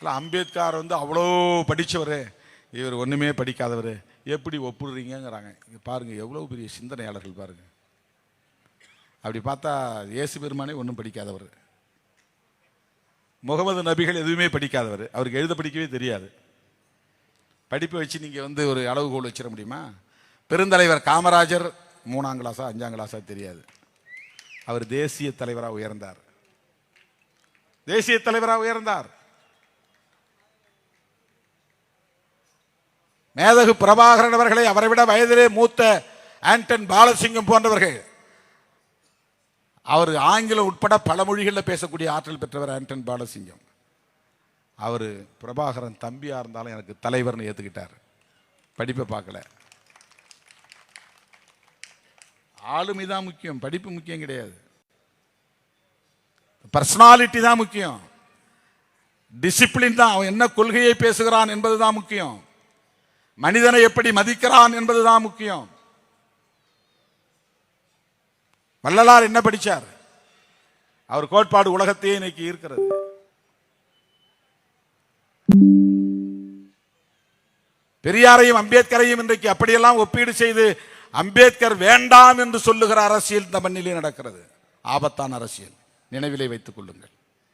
இல்லை, அம்பேத்கர் வந்து அவ்வளோ படித்தவர், இவர் ஒன்றுமே படிக்காதவர், எப்படி ஒப்புடுறீங்கிறாங்க. இங்கே பாருங்கள், எவ்வளோ பெரிய சிந்தனையாளர்கள் பாருங்கள். அப்படி பார்த்தா இயேசு பெருமானே ஒன்றும் படிக்காதவர், முகமது நபிகள் எதுவுமே படிக்காதவர், அவருக்கு எழுத படிக்கவே தெரியாது. படிப்பை வச்சு நீங்கள் வந்து ஒரு அளவுகோல் வச்சிட முடியுமா? பெருந்தலைவர் காமராஜர் 3ஆம் கிளாஸா 5ஆம் கிளாஸா தெரியாது, அவர் தேசிய தலைவராக உயர்ந்தார். தேசிய தலைவராக உயர்ந்தார். மேதகு பிரபாகரன் அவர்களை, அவரை விட வயதிலே மூத்த ஆண்டன் பாலசிங்கம் போன்றவர்கள், அவர் ஆங்கிலம் உட்பட பல மொழிகளில் பேசக்கூடிய ஆற்றல் பெற்றவர் ஆண்டன் பாலசிங்கம். அவர் பிரபாகரன் தம்பியா இருந்தாலும் எனக்கு தலைவர்னு ஏற்றுக்கிட்டார். படிப்பை பார்க்கல. ஆளுமை தான் முக்கியம், படிப்பு முக்கியம் கிடையாது. பர்சனாலிட்டி தான் முக்கியம், டிசிப்ளின் தான். அவன் என்ன கொள்கையை பேசுகிறான் என்பதுதான் முக்கியம், மனிதனை எப்படி மதிக்கிறான் என்பதுதான் முக்கியம். வள்ளலார் என்ன படிச்சார்? அவர் கோட்பாடு உலகத்தையே இன்னைக்கு இருக்கிறது. பெரியாரையும் அம்பேத்கரையும் இன்றைக்கு அப்படியெல்லாம் ஒப்பீடு செய்து அம்பேத்கர் வேண்டாம் என்று சொல்லுகிற அரசியல் இந்த மண்ணிலே நடக்கிறது. ஆபத்தான அரசியல், நினைவிலே வைத்துக் கொள்ளுங்கள்.